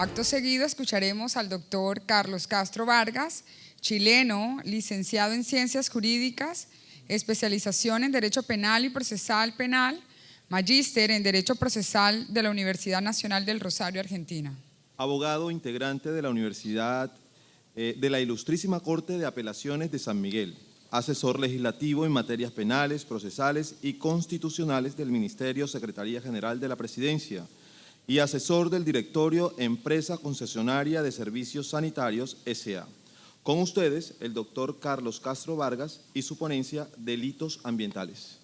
Acto seguido escucharemos al doctor Carlos Castro Vargas, chileno, licenciado en Ciencias Jurídicas, especialización en Derecho Penal y Procesal Penal, magíster en Derecho Procesal de la Universidad Nacional del Rosario, Argentina. Abogado integrante de la Universidad de la Ilustrísima Corte de Apelaciones de San Miguel, asesor legislativo en materias penales, procesales y constitucionales del Ministerio Secretaría General de la Presidencia y asesor del Directorio Empresa Concesionaria de Servicios Sanitarios S.A. Con ustedes, el doctor Carlos Castro Vargas y su ponencia Delitos Ambientales.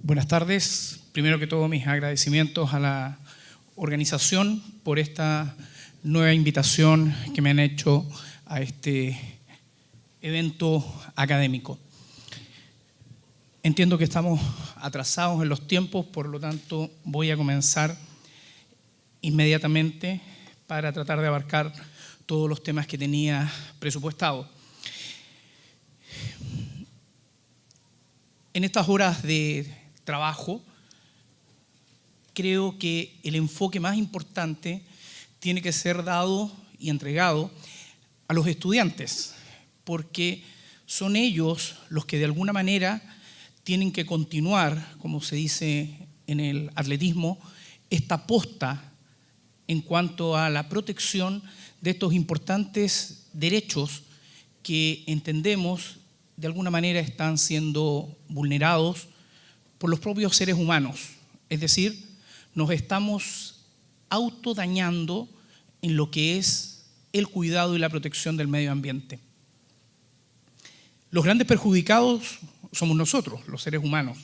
Buenas tardes. Primero que todo, mis agradecimientos a la organización por esta nueva invitación que me han hecho a este evento académico. Entiendo que estamos atrasados en los tiempos, por lo tanto voy a comenzar inmediatamente para tratar de abarcar todos los temas que tenía presupuestado. En estas horas de trabajo, creo que el enfoque más importante tiene que ser dado y entregado a los estudiantes, porque son ellos los que de alguna manera tienen que continuar, como se dice en el atletismo, esta posta en cuanto a la protección de estos importantes derechos que entendemos de alguna manera están siendo vulnerados por los propios seres humanos. Es decir, nos estamos autodañando en lo que es el cuidado y la protección del medio ambiente. Los grandes perjudicados somos nosotros, los seres humanos,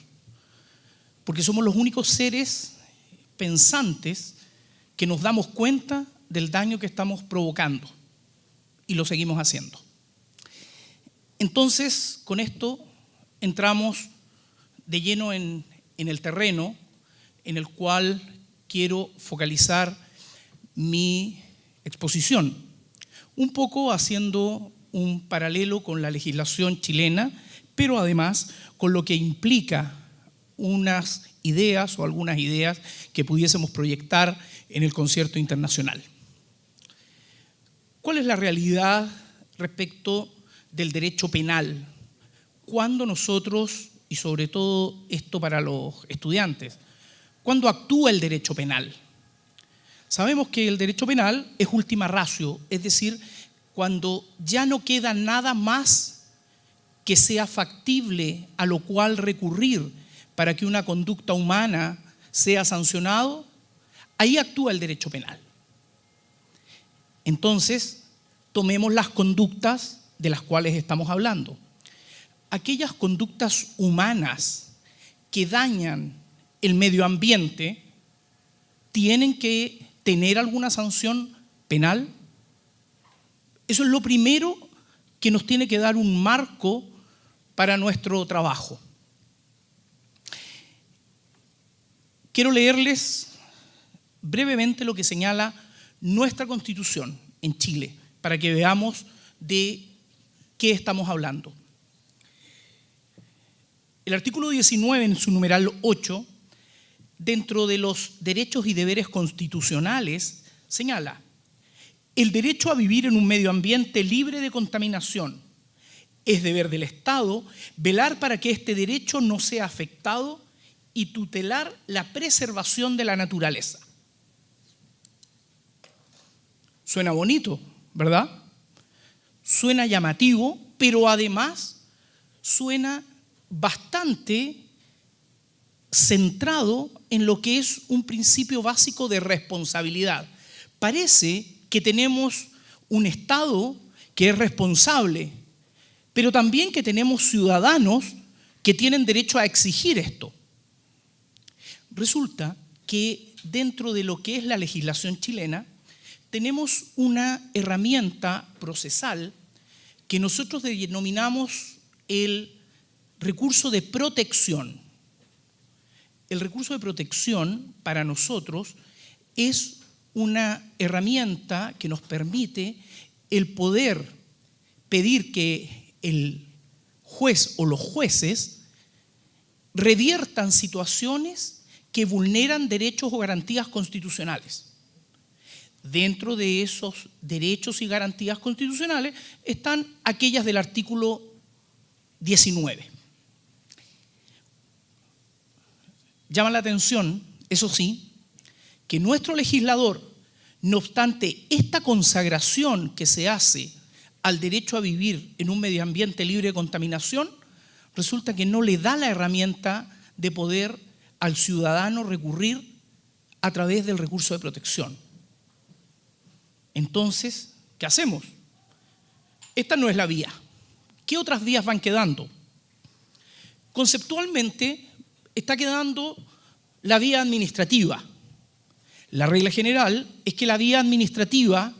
porque somos los únicos seres pensantes que nos damos cuenta del daño que estamos provocando y lo seguimos haciendo. Entonces, con esto entramos de lleno en el terreno en el cual quiero focalizar mi exposición, un poco haciendo un paralelo con la legislación chilena, pero además con lo que implica unas ideas o algunas ideas que pudiésemos proyectar en el concierto internacional. ¿Cuál es la realidad respecto del derecho penal? Cuando nosotros, y sobre todo esto para los estudiantes, ¿cuándo actúa el derecho penal? Sabemos que el derecho penal es última ratio, es decir, cuando ya no queda nada más que sea factible a lo cual recurrir para que una conducta humana sea sancionado, ahí actúa el derecho penal. Entonces, tomemos las conductas de las cuales estamos hablando. Aquellas conductas humanas que dañan el medio ambiente tienen que tener alguna sanción penal. Eso es lo primero que nos tiene que dar un marco para nuestro trabajo. Quiero leerles brevemente lo que señala nuestra Constitución en Chile, para que veamos de qué estamos hablando. El artículo 19, en su numeral 8, dentro de los derechos y deberes constitucionales, señala: el derecho a vivir en un medio ambiente libre de contaminación. Es deber del Estado velar para que este derecho no sea afectado y tutelar la preservación de la naturaleza. Suena bonito, ¿verdad? Suena llamativo, pero además suena bastante centrado en lo que es un principio básico de responsabilidad. Parece que tenemos un Estado que es responsable, pero también que tenemos ciudadanos que tienen derecho a exigir esto. Resulta que dentro de lo que es la legislación chilena tenemos una herramienta procesal que nosotros denominamos el recurso de protección. El recurso de protección para nosotros es una herramienta que nos permite el poder pedir que el juez o los jueces reviertan situaciones que vulneran derechos o garantías constitucionales. Dentro de esos derechos y garantías constitucionales están aquellas del artículo 19. Llama la atención, eso sí, que nuestro legislador, no obstante esta consagración que se hace al derecho a vivir en un medio ambiente libre de contaminación, resulta que no le da la herramienta de poder al ciudadano recurrir a través del recurso de protección. Entonces, ¿qué hacemos? Esta no es la vía. ¿Qué otras vías van quedando? Conceptualmente está quedando la vía administrativa. La regla general es que la vía administrativa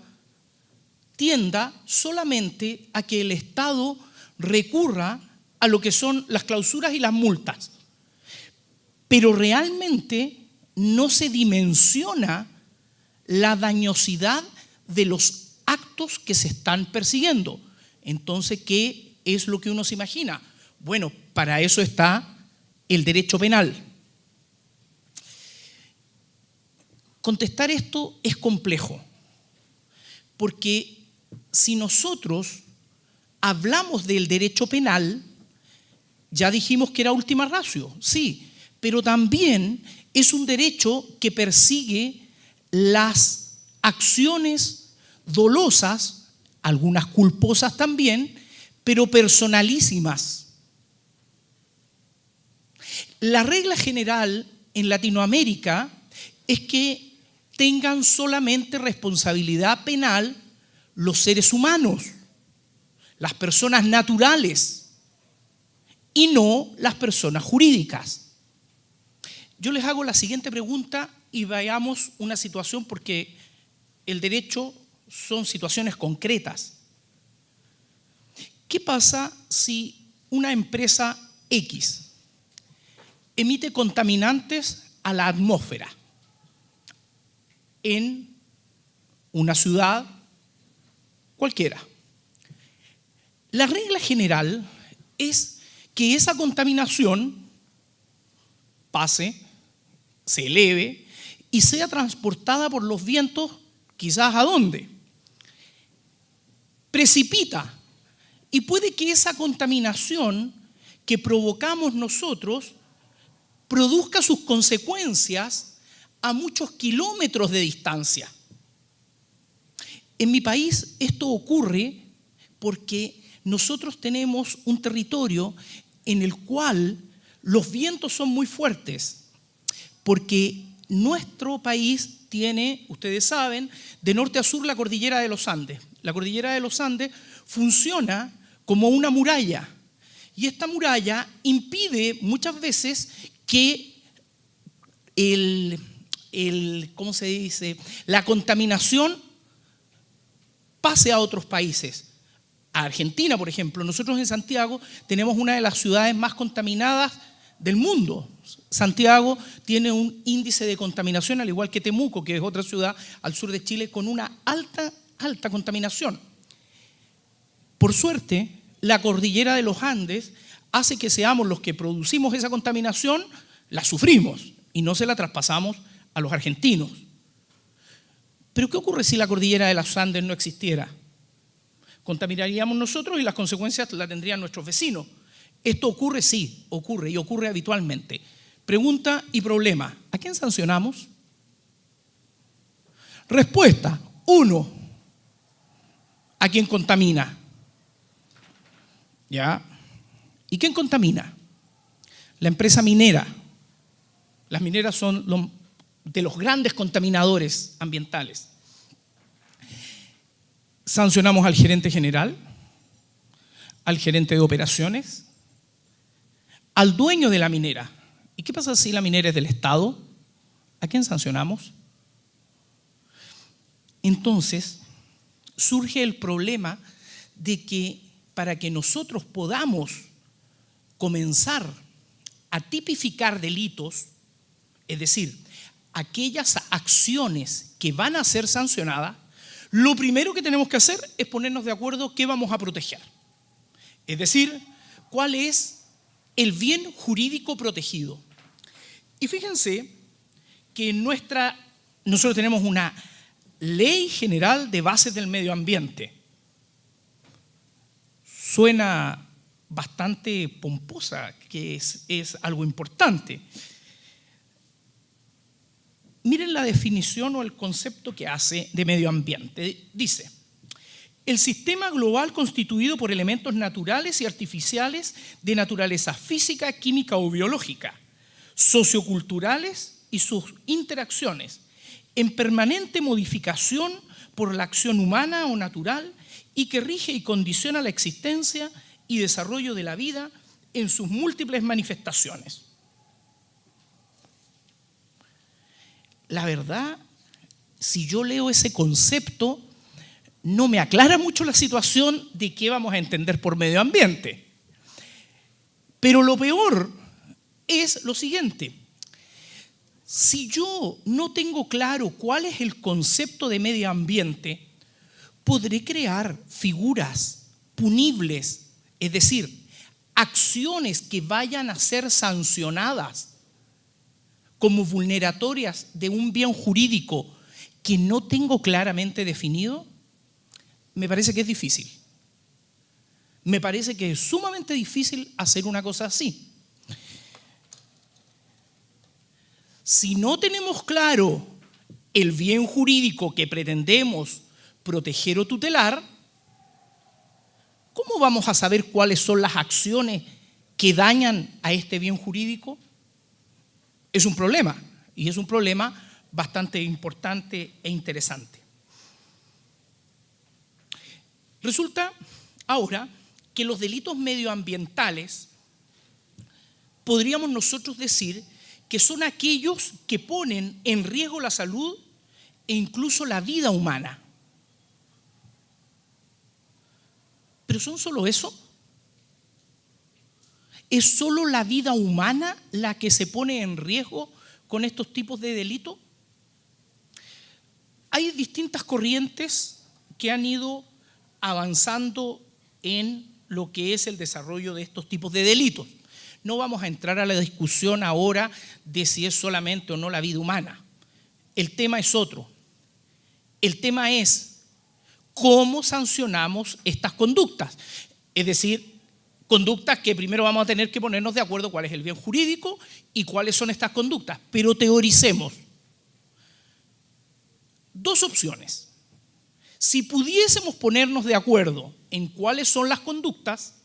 tienda solamente a que el Estado recurra a lo que son las clausuras y las multas. Pero realmente no se dimensiona la dañosidad de los actos que se están persiguiendo. Entonces, ¿qué es lo que uno se imagina? Bueno, para eso está el derecho penal. Contestar esto es complejo, porque si nosotros hablamos del derecho penal, ya dijimos que era última ratio, sí, pero también es un derecho que persigue las acciones dolosas, algunas culposas también, pero personalísimas. La regla general en Latinoamérica es que tengan solamente responsabilidad penal los seres humanos, las personas naturales, y no las personas jurídicas. Yo les hago la siguiente pregunta y veamos una situación, porque el derecho son situaciones concretas. ¿Qué pasa si una empresa X emite contaminantes a la atmósfera en una ciudad cualquiera? La regla general es que esa contaminación pase, se eleve y sea transportada por los vientos, quizás ¿a dónde? Precipita. Y puede que esa contaminación que provocamos nosotros produzca sus consecuencias a muchos kilómetros de distancia. En mi país esto ocurre porque nosotros tenemos un territorio en el cual los vientos son muy fuertes, porque nuestro país tiene, ustedes saben, de norte a sur la cordillera de los Andes. La cordillera de los Andes funciona como una muralla, y esta muralla impide muchas veces que ¿cómo se dice?, la contaminación pase a otros países. A Argentina, por ejemplo, nosotros en Santiago tenemos una de las ciudades más contaminadas del mundo. Santiago tiene un índice de contaminación, al igual que Temuco, que es otra ciudad al sur de Chile, con una alta contaminación. Por suerte, la cordillera de los Andes hace que seamos los que producimos esa contaminación, la sufrimos y no se la traspasamos a los argentinos. Pero ¿qué ocurre si la cordillera de los Andes no existiera? Contaminaríamos nosotros y las consecuencias las tendrían nuestros vecinos. ¿Esto ocurre? Sí, ocurre, y ocurre habitualmente. Pregunta y problema: ¿a quién sancionamos? Respuesta: 1, a quien contamina. ¿Ya? ¿Y quién contamina? La empresa minera. Las mineras son de los grandes contaminadores ambientales. Sancionamos al gerente general, al gerente de operaciones, al dueño de la minera. ¿Y qué pasa si la minera es del Estado? ¿A quién sancionamos? Entonces, surge el problema de que para que nosotros podamos comenzar a tipificar delitos, es decir, aquellas acciones que van a ser sancionadas, lo primero que tenemos que hacer es ponernos de acuerdo qué vamos a proteger. Es decir, cuál es el bien jurídico protegido. Y fíjense que nosotros tenemos una Ley General de Bases del Medio Ambiente. Suena bastante pomposa, que es algo importante. Miren la definición o el concepto que hace de medio ambiente. Dice: el sistema global constituido por elementos naturales y artificiales de naturaleza física, química o biológica, socioculturales y sus interacciones, en permanente modificación por la acción humana o natural y que rige y condiciona la existencia y desarrollo de la vida en sus múltiples manifestaciones. La verdad, si yo leo ese concepto, no me aclara mucho la situación de qué vamos a entender por medio ambiente. Pero lo peor es lo siguiente: si yo no tengo claro cuál es el concepto de medio ambiente, podré crear figuras punibles, es decir, acciones que vayan a ser sancionadas como vulneratorias de un bien jurídico que no tengo claramente definido. Me parece que es difícil. Me parece que es sumamente difícil hacer una cosa así. Si no tenemos claro el bien jurídico que pretendemos proteger o tutelar, ¿cómo vamos a saber cuáles son las acciones que dañan a este bien jurídico? Es un problema, y es un problema bastante importante e interesante. Resulta ahora que los delitos medioambientales podríamos nosotros decir que son aquellos que ponen en riesgo la salud e incluso la vida humana. ¿Pero son solo eso? ¿Es solo la vida humana la que se pone en riesgo con estos tipos de delitos? Hay distintas corrientes que han ido avanzando en lo que es el desarrollo de estos tipos de delitos. No vamos a entrar a la discusión ahora de si es solamente o no la vida humana. El tema es otro. El tema es cómo sancionamos estas conductas. Es decir, conductas que primero vamos a tener que ponernos de acuerdo cuál es el bien jurídico y cuáles son estas conductas. Pero teoricemos. Dos opciones. Si pudiésemos ponernos de acuerdo en cuáles son las conductas,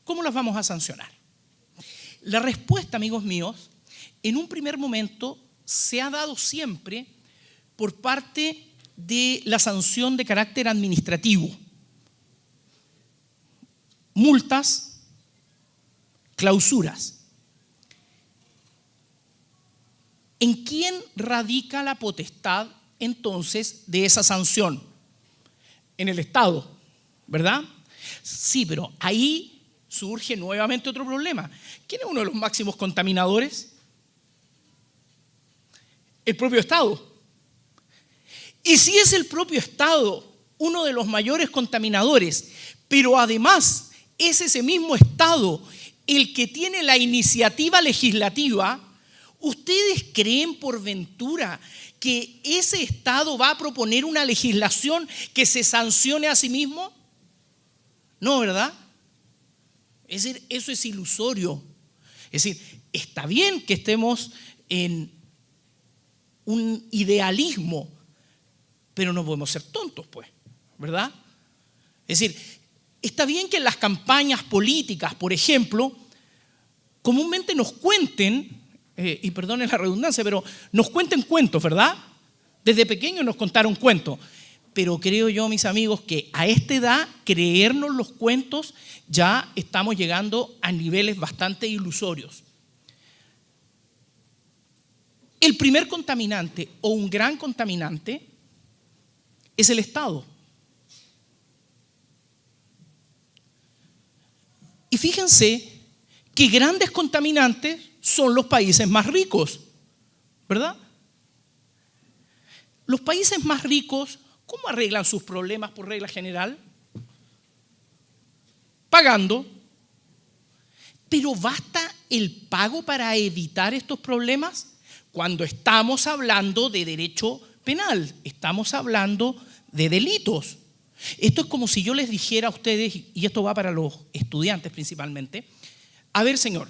¿cómo las vamos a sancionar? La respuesta, amigos míos, en un primer momento se ha dado siempre por parte de la sanción de carácter administrativo. Multas, clausuras. ¿En quién radica la potestad entonces de esa sanción? En el Estado, ¿verdad? Sí, pero ahí surge nuevamente otro problema. ¿Quién es uno de los máximos contaminadores? El propio Estado. Y si es el propio Estado uno de los mayores contaminadores, pero además es ese mismo Estado el que tiene la iniciativa legislativa, ¿ustedes creen por ventura que ese Estado va a proponer una legislación que se sancione a sí mismo? No, ¿verdad? Es decir, eso es ilusorio. Es decir, está bien que estemos en un idealismo, pero no podemos ser tontos, pues, ¿verdad? Es decir, está bien que en las campañas políticas, por ejemplo, comúnmente nos cuenten, y perdonen la redundancia, pero nos cuenten cuentos, ¿verdad? Desde pequeños nos contaron cuentos. Pero creo yo, mis amigos, que a esta edad, creernos los cuentos, ya estamos llegando a niveles bastante ilusorios. El primer contaminante o un gran contaminante es el Estado. Y fíjense que grandes contaminantes son los países más ricos, ¿verdad? Los países más ricos, ¿cómo arreglan sus problemas por regla general? Pagando. Pero ¿basta el pago para evitar estos problemas? Cuando estamos hablando de derecho penal, estamos hablando de delitos. Esto es como si yo les dijera a ustedes, y esto va para los estudiantes principalmente, a ver, señor,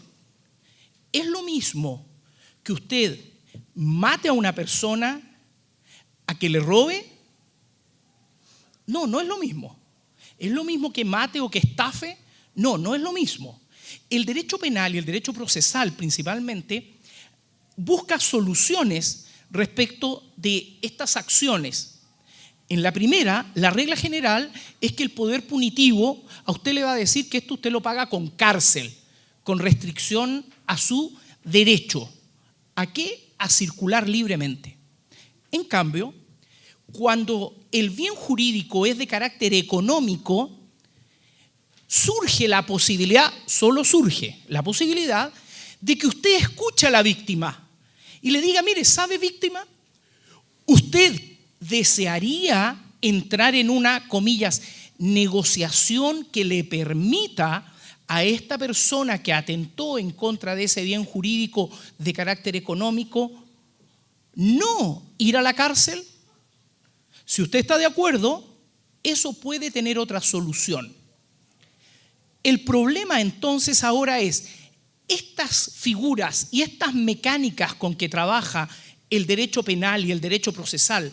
¿es lo mismo que usted mate a una persona a que le robe? No, no es lo mismo. ¿Es lo mismo que mate o que estafe? No, no es lo mismo. El derecho penal y el derecho procesal principalmente busca soluciones respecto de estas acciones. En la primera, la regla general es que el poder punitivo a usted le va a decir que esto usted lo paga con cárcel, con restricción a su derecho. ¿A qué? A circular libremente. En cambio, cuando el bien jurídico es de carácter económico, surge la posibilidad, solo surge la posibilidad de que usted escuche a la víctima y le diga, mire, ¿sabe, víctima? Usted desearía entrar en una, comillas, negociación que le permita a esta persona que atentó en contra de ese bien jurídico de carácter económico no ir a la cárcel. Si usted está de acuerdo, eso puede tener otra solución. El problema entonces ahora es estas figuras y estas mecánicas con que trabaja el derecho penal y el derecho procesal,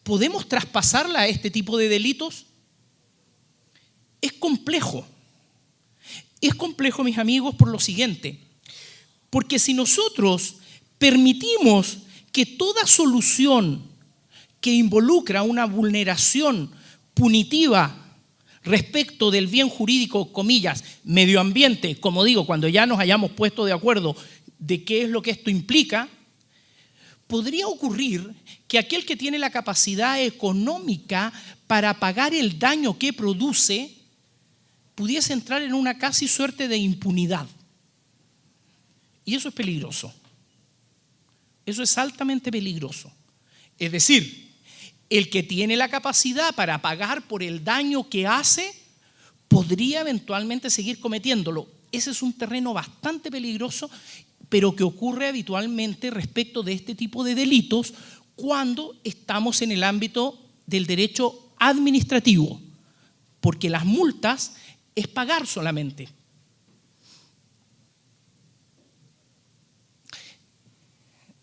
¿podemos traspasarla a este tipo de delitos? Es complejo. Es complejo, mis amigos, por lo siguiente. Porque si nosotros permitimos que toda solución que involucra una vulneración punitiva respecto del bien jurídico, comillas, medio ambiente, como digo, cuando ya nos hayamos puesto de acuerdo de qué es lo que esto implica, podría ocurrir que aquel que tiene la capacidad económica para pagar el daño que produce pudiese entrar en una casi suerte de impunidad. Y eso es peligroso. Eso es altamente peligroso. Es decir, el que tiene la capacidad para pagar por el daño que hace podría eventualmente seguir cometiéndolo. Ese es un terreno bastante peligroso, pero que ocurre habitualmente respecto de este tipo de delitos cuando estamos en el ámbito del derecho administrativo, porque las multas es pagar solamente.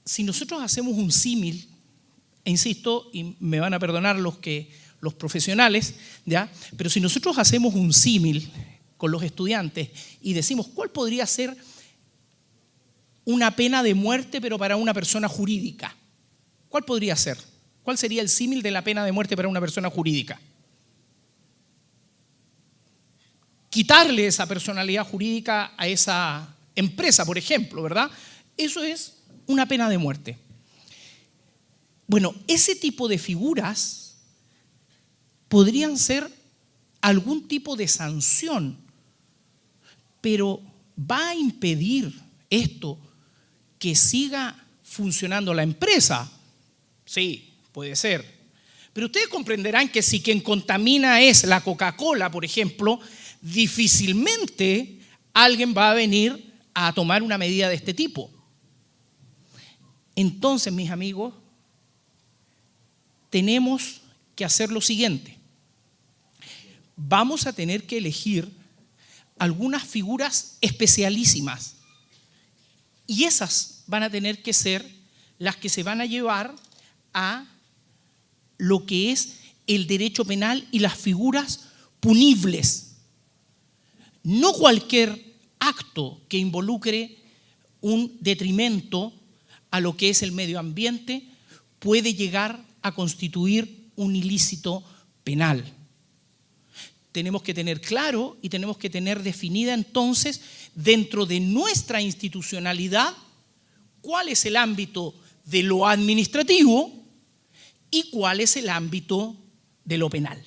Si nosotros hacemos un símil, e insisto, y me van a perdonar los profesionales, ¿ya? Pero si nosotros hacemos un símil con los estudiantes y decimos, ¿cuál podría ser una pena de muerte pero para una persona jurídica? ¿Cuál podría ser? ¿Cuál sería el símil de la pena de muerte para una persona jurídica? Quitarle esa personalidad jurídica a esa empresa, por ejemplo, ¿verdad? Eso es una pena de muerte. Bueno, ese tipo de figuras podrían ser algún tipo de sanción, pero ¿va a impedir esto que siga funcionando la empresa? Sí, puede ser. Pero ustedes comprenderán que si quien contamina es la Coca-Cola, por ejemplo, difícilmente alguien va a venir a tomar una medida de este tipo. Entonces, mis amigos, tenemos que hacer lo siguiente. Vamos a tener que elegir algunas figuras especialísimas y esas van a tener que ser las que se van a llevar a lo que es el derecho penal y las figuras punibles. No cualquier acto que involucre un detrimento a lo que es el medio ambiente puede llegar a constituir un ilícito penal. Tenemos que tener claro y tenemos que tener definida entonces dentro de nuestra institucionalidad cuál es el ámbito de lo administrativo y cuál es el ámbito de lo penal.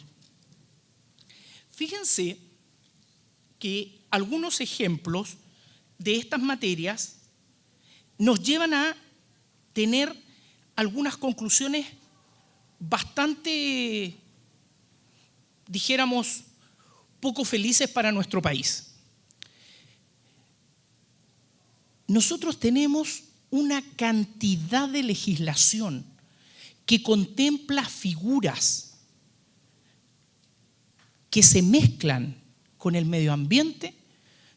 Fíjense que algunos ejemplos de estas materias nos llevan a tener algunas conclusiones bastante dijéramos, poco felices para nuestro país. Nosotros tenemos una cantidad de legislación que contempla figuras que se mezclan con el medio ambiente,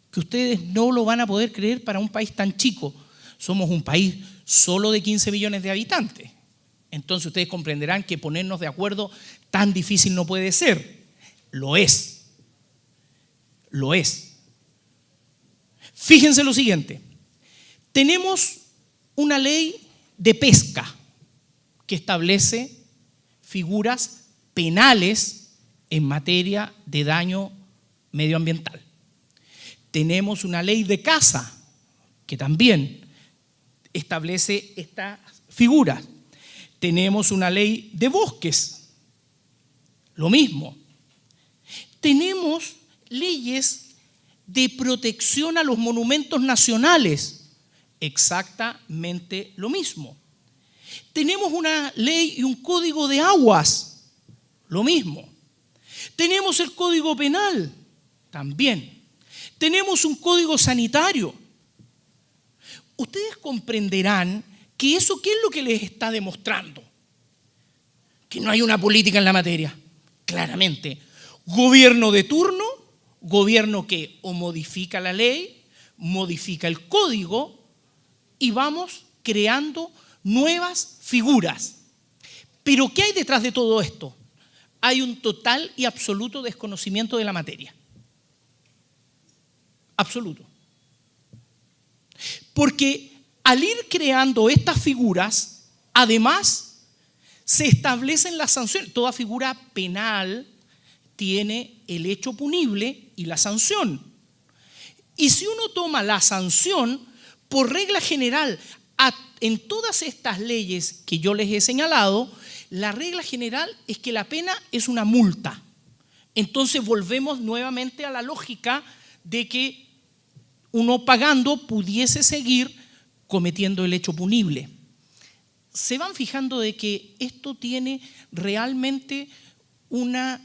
que ustedes no lo van a poder creer para un país tan chico. Somos un país solo de 15 millones de habitantes. Entonces ustedes comprenderán que ponernos de acuerdo tan difícil no puede ser. Lo es. Lo es. Fíjense lo siguiente. Tenemos una ley de pesca que establece figuras penales en materia de daño medioambiental. Tenemos una ley de caza que también establece estas figuras. Tenemos una ley de bosques, lo mismo. Tenemos leyes de protección a los monumentos nacionales, exactamente lo mismo. Tenemos una ley y un código de aguas, lo mismo. Tenemos el código penal, también. Tenemos un código sanitario. Ustedes comprenderán que eso, ¿qué es lo que les está demostrando? Que no hay una política en la materia. Claramente, gobierno de turno, gobierno que o modifica la ley, modifica el código y vamos creando nuevas figuras. Pero ¿qué hay detrás de todo esto? Hay un total y absoluto desconocimiento de la materia. Absoluto. Porque al ir creando estas figuras, además se establecen las sanciones. Toda figura penal tiene el hecho punible y la sanción. Y si uno toma la sanción, por regla general, en todas estas leyes que yo les he señalado, la regla general es que la pena es una multa. Entonces volvemos nuevamente a la lógica de que uno pagando pudiese seguir cometiendo el hecho punible. Se van fijando de que esto tiene realmente una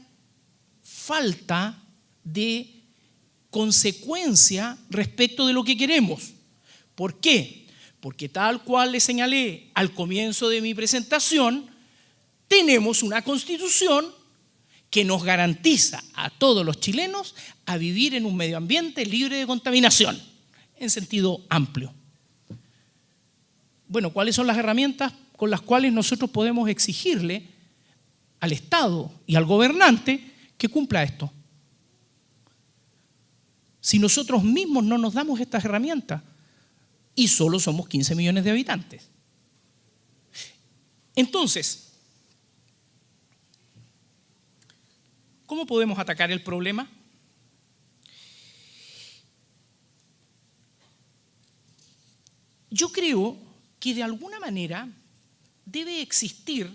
falta de consecuencia respecto de lo que queremos. ¿Por qué? Porque tal cual les señalé al comienzo de mi presentación, tenemos una constitución que nos garantiza a todos los chilenos a vivir en un medio ambiente libre de contaminación, en sentido amplio. Bueno, ¿cuáles son las herramientas con las cuales nosotros podemos exigirle al Estado y al gobernante que cumpla esto? Si nosotros mismos no nos damos estas herramientas y solo somos 15 millones de habitantes. Entonces, ¿cómo podemos atacar el problema? Yo creo que de alguna manera debe existir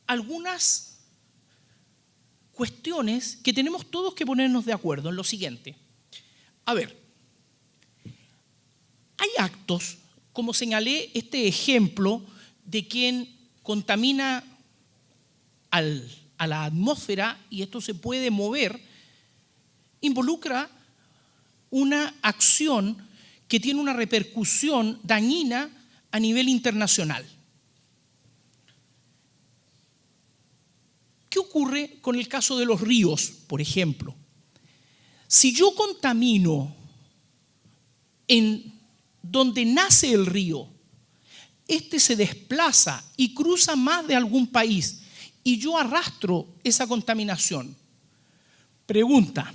algunas cuestiones que tenemos todos que ponernos de acuerdo en lo siguiente. A ver, hay actos, como señalé este ejemplo de quien contamina a la atmósfera y esto se puede mover, involucra una acción que tiene una repercusión dañina a nivel internacional. ¿Qué ocurre con el caso de los ríos, por ejemplo? Si yo contamino en donde nace el río, este se desplaza y cruza más de algún país y yo arrastro esa contaminación. Pregunta,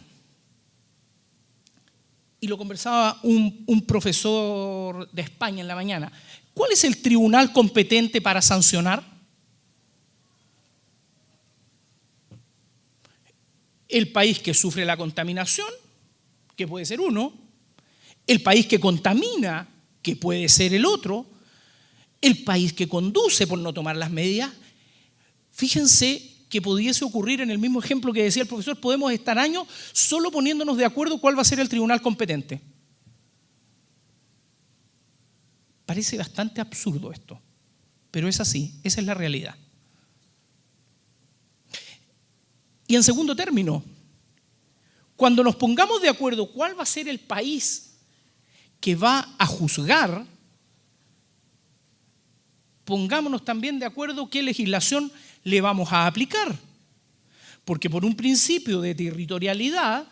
y lo conversaba un profesor de España en la mañana, ¿cuál es el tribunal competente para sancionar? El país que sufre la contaminación, que puede ser uno, el país que contamina, que puede ser el otro, el país que conduce por no tomar las medidas. Fíjense que pudiese ocurrir en el mismo ejemplo que decía el profesor, podemos estar años solo poniéndonos de acuerdo cuál va a ser el tribunal competente. Parece bastante absurdo esto, pero es así, esa es la realidad. Y en segundo término, cuando nos pongamos de acuerdo cuál va a ser el país que va a juzgar, pongámonos también de acuerdo qué legislación le vamos a aplicar. Porque por un principio de territorialidad,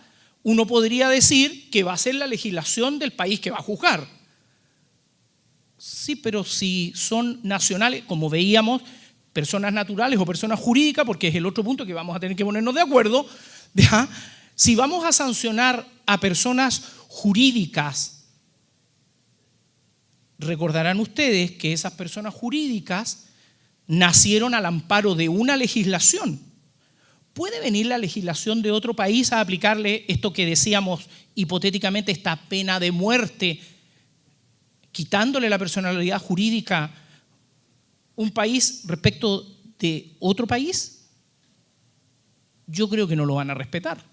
uno podría decir que va a ser la legislación del país que va a juzgar. Sí, pero si son nacionales, como veíamos, personas naturales o personas jurídicas, porque es el otro punto que vamos a tener que ponernos de acuerdo, ¿ya? Si vamos a sancionar a personas jurídicas, recordarán ustedes que esas personas jurídicas nacieron al amparo de una legislación. ¿Puede venir la legislación de otro país a aplicarle esto que decíamos hipotéticamente, esta pena de muerte, quitándole la personalidad jurídica un país respecto de otro país? Yo creo que no lo van a respetar.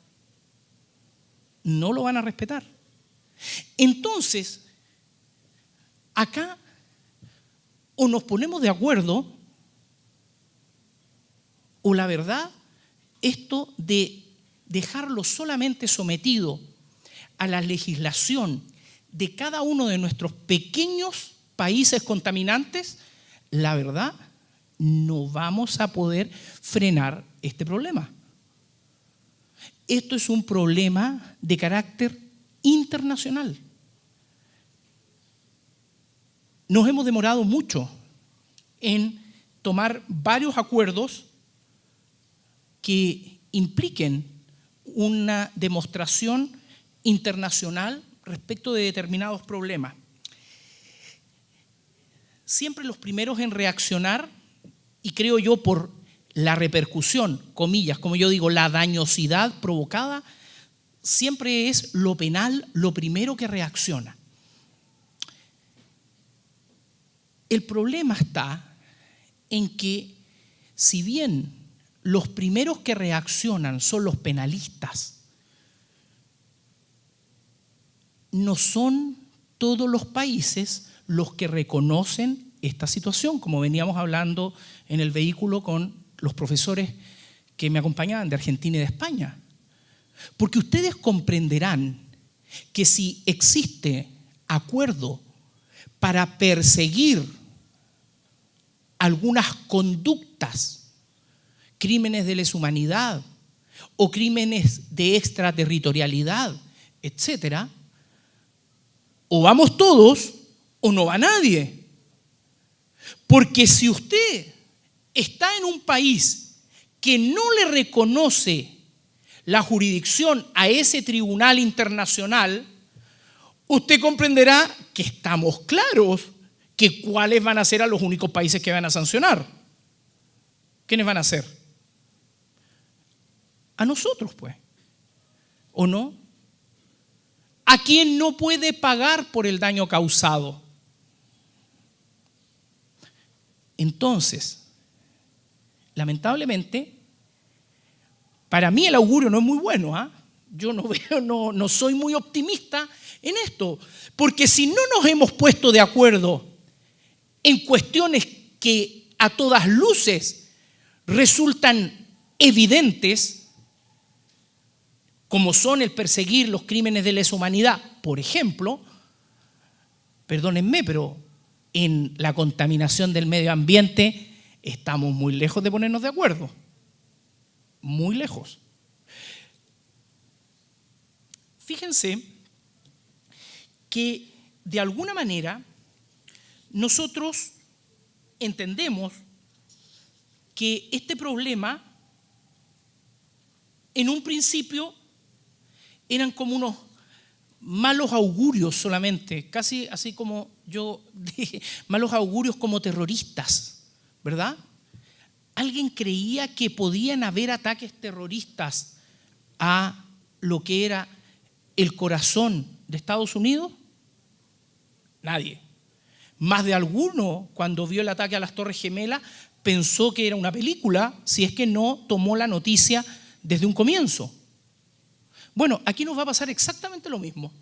No lo van a respetar. Entonces, acá o nos ponemos de acuerdo o la verdad, esto de dejarlo solamente sometido a la legislación de cada uno de nuestros pequeños países contaminantes, la verdad, no vamos a poder frenar este problema. Esto es un problema de carácter internacional. Nos hemos demorado mucho en tomar varios acuerdos que impliquen una demostración internacional respecto de determinados problemas. Siempre los primeros en reaccionar, y creo yo por la repercusión, comillas, como yo digo, la dañosidad provocada, siempre es lo penal lo primero que reacciona. El problema está en que, si bien los primeros que reaccionan son los penalistas, no son todos los países los que reconocen esta situación, como veníamos hablando en el vehículo con los profesores que me acompañaban de Argentina y de España. Porque ustedes comprenderán que si existe acuerdo para perseguir algunas conductas, crímenes de lesa humanidad o crímenes de extraterritorialidad, etcétera, o vamos todos o no va nadie. Porque si usted está en un país que no le reconoce la jurisdicción a ese tribunal internacional, usted comprenderá que estamos claros que cuáles van a ser a los únicos países que van a sancionar. ¿Quiénes van a ser? A nosotros, pues. ¿O no? ¿A quién no puede pagar por el daño causado? Entonces, lamentablemente, para mí el augurio no es muy bueno, ¿eh? Yo no soy muy optimista en esto, porque si no nos hemos puesto de acuerdo en cuestiones que a todas luces resultan evidentes, como son el perseguir los crímenes de lesa humanidad, por ejemplo, perdónenme, pero en la contaminación del medio ambiente estamos muy lejos de ponernos de acuerdo, muy lejos. Fíjense que de alguna manera nosotros entendemos que este problema en un principio eran como unos malos augurios solamente, casi así como yo dije, malos augurios como terroristas, ¿verdad? ¿Alguien creía que podían haber ataques terroristas a lo que era el corazón de Estados Unidos? Nadie. Más de alguno, cuando vio el ataque a las Torres Gemelas, pensó que era una película, si es que no tomó la noticia desde un comienzo. Bueno, aquí nos va a pasar exactamente lo mismo.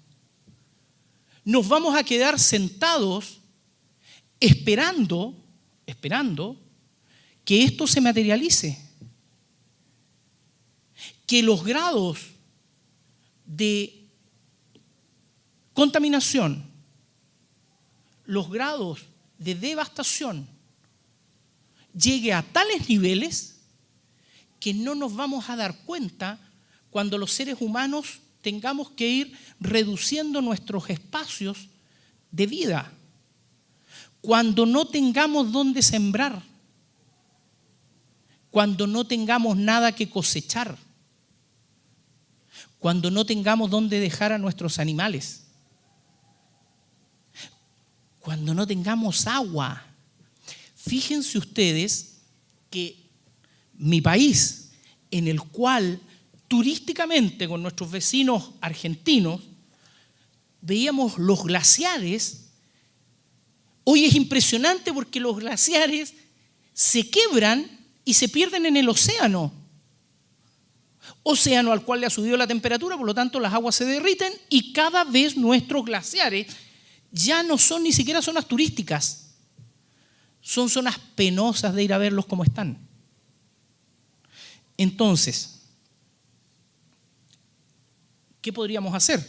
Nos vamos a quedar sentados esperando que esto se materialice. que los grados de contaminación, los grados de devastación llegue a tales niveles que no nos vamos a dar cuenta cuando los seres humanos tengamos que ir reduciendo nuestros espacios de vida, cuando no tengamos dónde sembrar, cuando no tengamos nada que cosechar, cuando no tengamos dónde dejar a nuestros animales, cuando no tengamos agua. Fíjense ustedes que mi país, en el cual turísticamente con nuestros vecinos argentinos veíamos los glaciares, hoy es impresionante porque los glaciares se quebran y se pierden en el océano. Océano al cual le ha subido la temperatura, por lo tanto las aguas se derriten y cada vez nuestros glaciares ya no son ni siquiera zonas turísticas, son zonas penosas de ir a verlos como están. Entonces, ¿qué podríamos hacer?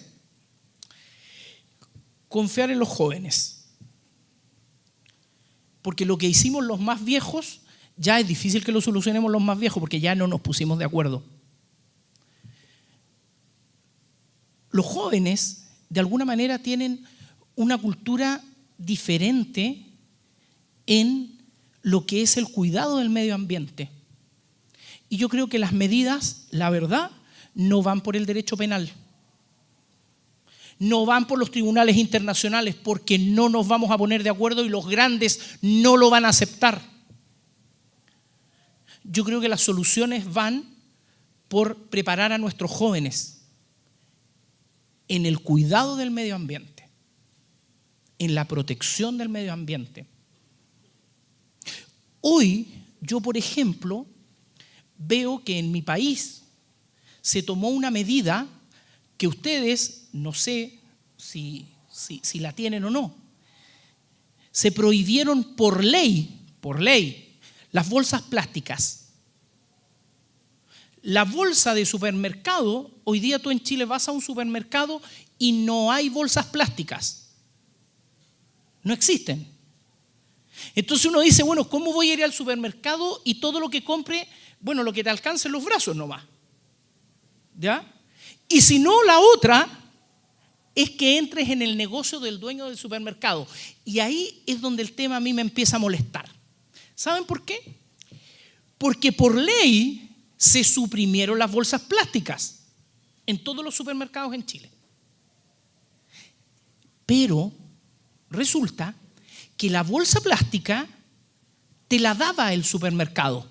Confiar en los jóvenes. Porque lo que hicimos los más viejos, ya es difícil que lo solucionemos los más viejos porque ya no nos pusimos de acuerdo. Los jóvenes, de alguna manera, tienen una cultura diferente en lo que es el cuidado del medio ambiente. Y yo creo que las medidas, la verdad, no van por el derecho penal. No van por los tribunales internacionales porque no nos vamos a poner de acuerdo y los grandes no lo van a aceptar. Yo creo que las soluciones van por preparar a nuestros jóvenes en el cuidado del medio ambiente, en la protección del medio ambiente. Hoy, yo, por ejemplo, veo que en mi país se tomó una medida que ustedes, no sé si la tienen o no, se prohibieron por ley, las bolsas plásticas. La bolsa de supermercado, hoy día tú en Chile vas a un supermercado y no hay bolsas plásticas. No existen. Entonces uno dice, bueno, ¿cómo voy a ir al supermercado y todo lo que compre, bueno, lo que te alcance en los brazos nomás? ¿Ya? Y si no, la otra es que entres en el negocio del dueño del supermercado. Y ahí es donde el tema a mí me empieza a molestar. ¿Saben por qué? Porque por ley se suprimieron las bolsas plásticas en todos los supermercados en Chile. Pero resulta que la bolsa plástica te la daba el supermercado.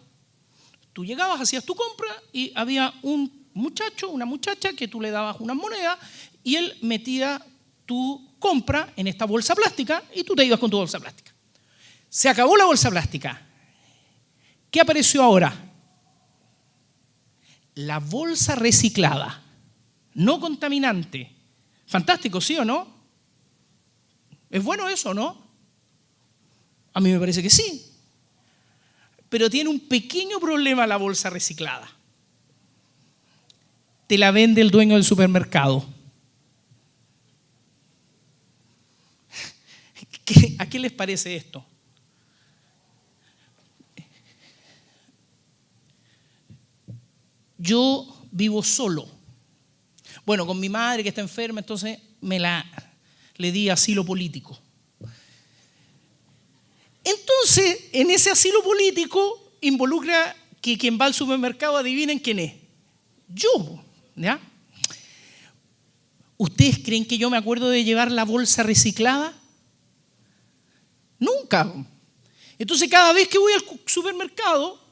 Tú llegabas, hacías tu compra y había un muchacho, una muchacha que tú le dabas una moneda y él metía tu compra en esta bolsa plástica y tú te ibas con tu bolsa plástica. Se acabó la bolsa plástica. ¿Qué apareció ahora? La bolsa reciclada, no contaminante. Fantástico, ¿sí o no? ¿Es bueno eso o no? A mí me parece que sí. Pero tiene un pequeño problema la bolsa reciclada. Te la vende el dueño del supermercado. ¿A qué les parece esto? Yo vivo solo. Bueno, con mi madre que está enferma, entonces le di asilo político. Entonces, en ese asilo político involucra que quien va al supermercado, adivinen quién es. Yo, ¿ya? ¿Ustedes creen que yo me acuerdo de llevar la bolsa reciclada? Nunca. Entonces, cada vez que voy al supermercado,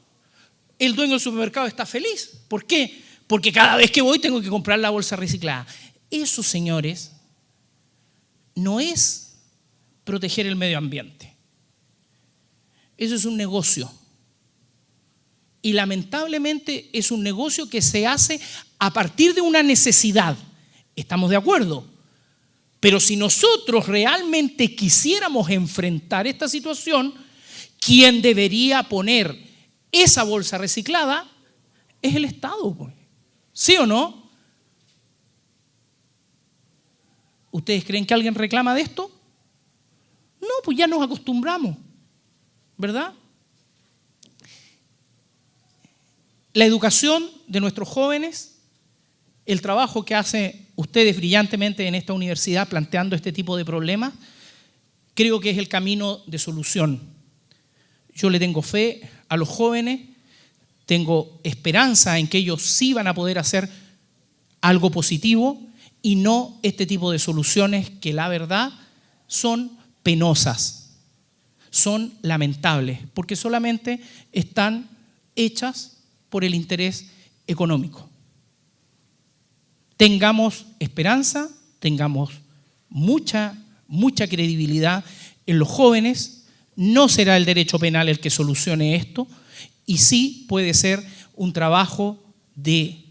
el dueño del supermercado está feliz. ¿Por qué? Porque cada vez que voy tengo que comprar la bolsa reciclada. Eso, señores, no es proteger el medio ambiente. Eso es un negocio. Y lamentablemente es un negocio que se hace a partir de una necesidad. ¿Estamos de acuerdo? Pero si nosotros realmente quisiéramos enfrentar esta situación, quien debería poner esa bolsa reciclada es el Estado, pues. ¿Sí o no? ¿Ustedes creen que alguien reclama de esto? No, pues ya nos acostumbramos, ¿verdad? La educación de nuestros jóvenes, el trabajo que hacen ustedes brillantemente en esta universidad planteando este tipo de problemas, creo que es el camino de solución. Yo le tengo fe a los jóvenes, tengo esperanza en que ellos sí van a poder hacer algo positivo y no este tipo de soluciones que la verdad son penosas, son lamentables, porque solamente están hechas por el interés económico. Tengamos esperanza, tengamos mucha credibilidad en los jóvenes. No será el derecho penal el que solucione esto y sí puede ser un trabajo de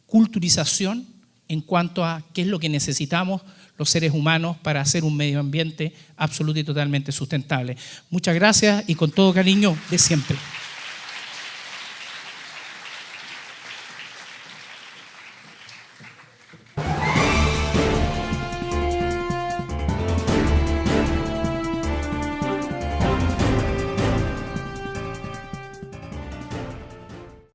culturización en cuanto a qué es lo que necesitamos los seres humanos para hacer un medio ambiente absoluto y totalmente sustentable. Muchas gracias y con todo cariño de siempre.